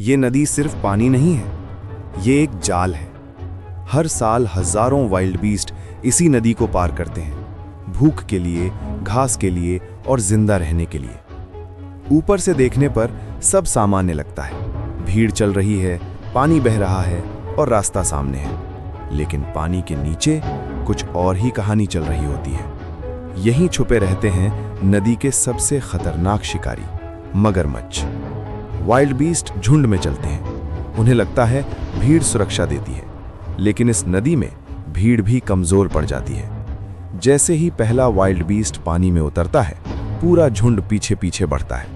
ये नदी सिर्फ पानी नहीं है, ये एक जाल है। हर साल हजारों वाइल्ड बीस्ट इसी नदी को पार करते हैं, भूख के लिए, घास के लिए और जिंदा रहने के लिए। ऊपर से देखने पर सब सामान्य लगता है, भीड़ चल रही है, पानी बह रहा है और रास्ता सामने है। लेकिन पानी के नीचे कुछ और ही कहानी चल रही होती है। यहीं छुपे रहते हैं नदी के सबसे खतरनाक शिकारी, मगरमच्छ। वाइल्ड बीस्ट झुंड में चलते हैं। उन्हें लगता है भीड़ सुरक्षा देती है, लेकिन इस नदी में भीड़ भी कमजोर पड़ जाती है। जैसे ही पहला वाइल्ड बीस्ट पानी में उतरता है, पूरा झुंड पीछे पीछे बढ़ता है।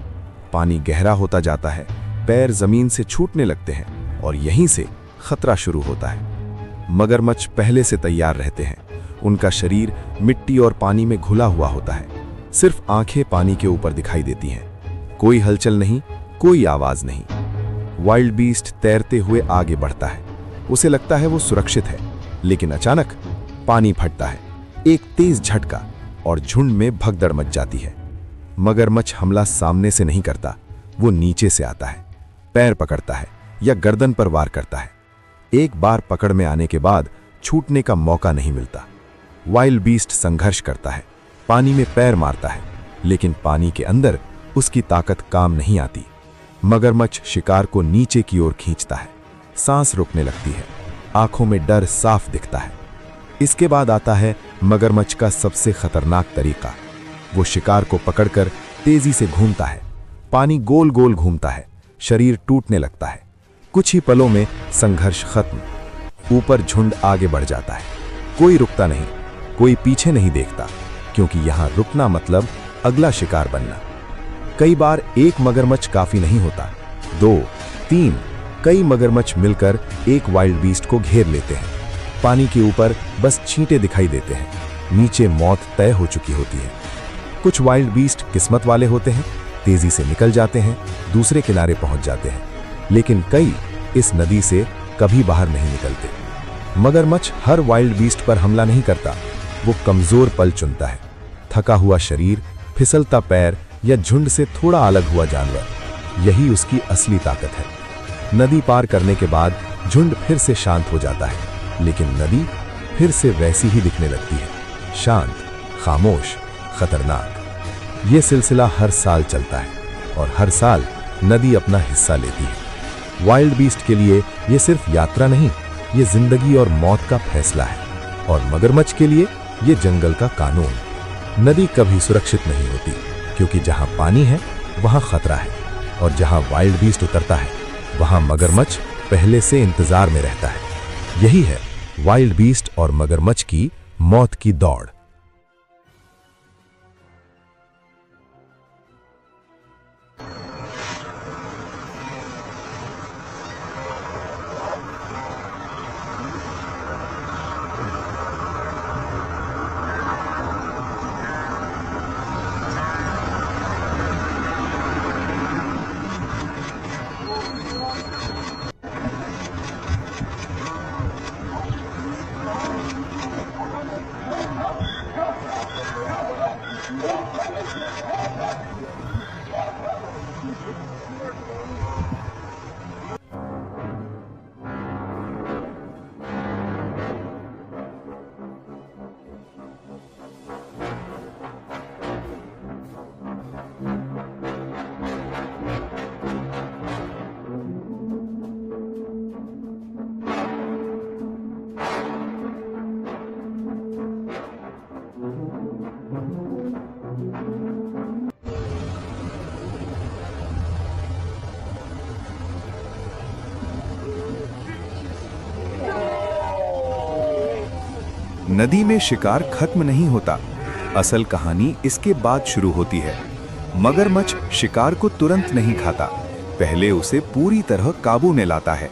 पानी गहरा होता जाता है, पैर जमीन से छूटने लगते हैं और यहीं से खतरा शुरू होता है। मगरमच्छ पहले से तैयार रहते हैं। उनका शरीर मिट्टी और पानी में घुला हुआ होता है। सिर्फ आंखें पानी के ऊपर दिखाई देती हैं। कोई हलचल नहीं, कोई आवाज नहीं। वाइल्ड बीस्ट तैरते हुए आगे बढ़ता है। उसे लगता है वो सुरक्षित है, लेकिन अचानक पानी फटता है। एक तेज झटका और झुंड में भगदड़ मच जाती है। मगरमच्छ हमला सामने से नहीं करता, वो नीचे से आता है, पैर पकड़ता है या गर्दन पर वार करता है। एक बार पकड़ में आने के बाद छूटने का मौका नहीं मिलता। वाइल्ड बीस्ट संघर्ष करता है, पानी में पैर मारता है, लेकिन पानी के अंदर उसकी ताकत काम नहीं आती। मगरमच्छ शिकार को नीचे की ओर खींचता है। सांस रुकने लगती है, आंखों में डर साफ दिखता है। इसके बाद आता है मगरमच्छ का सबसे खतरनाक तरीका। वो शिकार को पकड़कर तेजी से घूमता है। पानी गोल गोल घूमता है, शरीर टूटने लगता है। कुछ ही पलों में संघर्ष खत्म। ऊपर झुंड आगे बढ़ जाता है। कोई रुकता नहीं, कोई पीछे नहीं देखता, क्योंकि यहां रुकना मतलब अगला शिकार बनना। कई बार एक मगरमच्छ काफी नहीं होता, 2, 3, कई मगरमच्छ मिलकर एक वाइल्ड बीस्ट को घेर लेते हैं। पानी के ऊपर बस छींटे दिखाई देते हैं, नीचे मौत तय हो चुकी होती है। कुछ वाइल्ड बीस्ट किस्मत वाले होते हैं, तेजी से निकल जाते हैं, दूसरे किनारे पहुंच जाते हैं, लेकिन कई इस नदी से कभी बाहर नहीं निकलते। मगरमच्छ हर वाइल्ड बीस्ट पर हमला नहीं करता, वो कमजोर पल चुनता है। थका हुआ शरीर, फिसलता पैर या झुंड से थोड़ा अलग हुआ जानवर, यही उसकी असली ताकत है। नदी पार करने के बाद झुंड फिर से शांत हो जाता है, लेकिन नदी फिर से वैसी ही दिखने लगती है, शांत, खामोश, खतरनाक। ये सिलसिला हर साल चलता है और हर साल नदी अपना हिस्सा लेती है। वाइल्ड बीस्ट के लिए ये सिर्फ यात्रा नहीं, ये जिंदगी और मौत का फैसला है। और मगरमच्छ के लिए ये जंगल का कानून। नदी कभी सुरक्षित नहीं होती, क्योंकि जहां पानी है वहां खतरा है, और जहां वाइल्ड बीस्ट उतरता है वहां मगरमच्छ पहले से इंतजार में रहता है। यही है वाइल्ड बीस्ट और मगरमच्छ की मौत की दौड़। नदी में शिकार खत्म नहीं होता। असल कहानी इसके बाद शुरू होती है। मगरमच्छ शिकार को तुरंत नहीं खाता, पहले उसे पूरी तरह काबू में लाता है।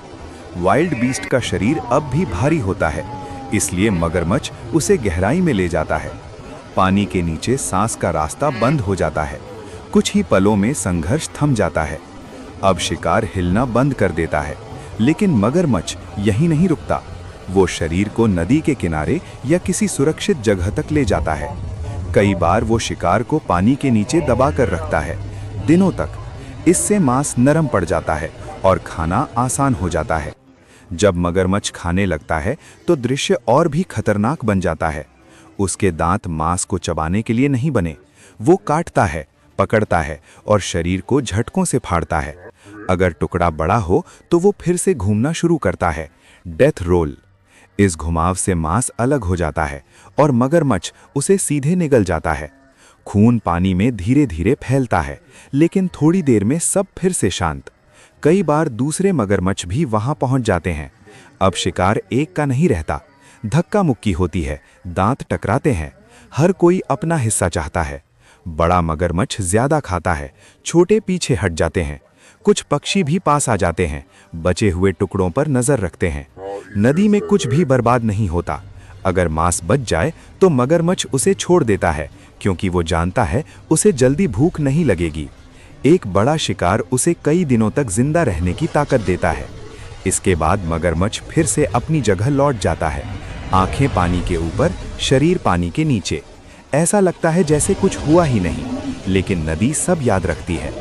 वाइल्ड बीस्ट का शरीर अब भी भारी होता है, इसलिए मगरमच्छ उसे गहराई में ले जाता है। पानी के नीचे सांस का रास्ता बंद हो जाता है। कुछ ही पलों में संघर्ष थम जाता है। अब शिकार हिलना बंद कर देता है, लेकिन मगरमच्छ यहीं नहीं रुकता। वो शरीर को नदी के किनारे या किसी सुरक्षित जगह तक ले जाता है। कई बार वो शिकार को पानी के नीचे दबा कर रखता है, दिनों तक। इससे मांस नरम पड़ जाता है और खाना आसान हो जाता है। जब मगरमच्छ खाने लगता है तो दृश्य और भी खतरनाक बन जाता है। उसके दांत मांस को चबाने के लिए नहीं बने, वो काटता है, पकड़ता है और शरीर को झटकों से फाड़ता है। अगर टुकड़ा बड़ा हो तो वो फिर से घूमना शुरू करता है, डेथ रोल। इस घुमाव से मांस अलग हो जाता है और मगरमच्छ उसे सीधे निगल जाता है। खून पानी में धीरे धीरे फैलता है, लेकिन थोड़ी देर में सब फिर से शांत। कई बार दूसरे मगरमच्छ भी वहां पहुंच जाते हैं। अब शिकार एक का नहीं रहता, धक्का मुक्की होती है, दांत टकराते हैं, हर कोई अपना हिस्सा चाहता है। बड़ा मगरमच्छ ज्यादा खाता है, छोटे पीछे हट जाते हैं। कुछ पक्षी भी पास आ जाते हैं, बचे हुए टुकड़ों पर नजर रखते हैं। नदी में कुछ भी बर्बाद नहीं होता। अगर मांस बच जाए तो मगरमच्छ उसे छोड़ देता है, क्योंकि वो जानता है उसे जल्दी भूख नहीं लगेगी। एक बड़ा शिकार उसे कई दिनों तक जिंदा रहने की ताकत देता है। इसके बाद मगरमच्छ फिर से अपनी जगह लौट जाता है, आंखें पानी के ऊपर, शरीर पानी के नीचे। ऐसा लगता है जैसे कुछ हुआ ही नहीं, लेकिन नदी सब याद रखती है।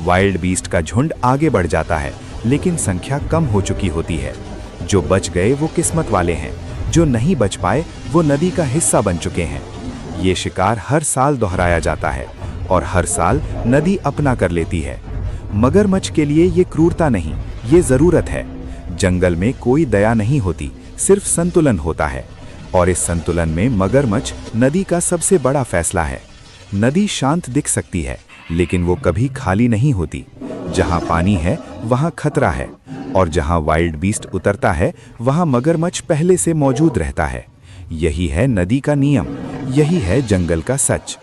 वाइल्ड बीस्ट का झुंड आगे बढ़ जाता है, लेकिन संख्या कम हो चुकी होती है। जो बच गए वो किस्मत वाले हैं, जो नहीं बच पाए वो नदी का हिस्सा बन चुके हैं। ये शिकार हर साल दोहराया जाता है और हर साल नदी अपना कर लेती है। मगरमच्छ के लिए ये क्रूरता नहीं, ये जरूरत है। जंगल में कोई दया नहीं होती, सिर्फ संतुलन होता है, और इस संतुलन में मगरमच्छ नदी का सबसे बड़ा फैसला है। नदी शांत दिख सकती है, लेकिन वो कभी खाली नहीं होती। जहां पानी है वहां खतरा है, और जहां वाइल्ड बीस्ट उतरता है वहां मगरमच्छ पहले से मौजूद रहता है। यही है नदी का नियम, यही है जंगल का सच।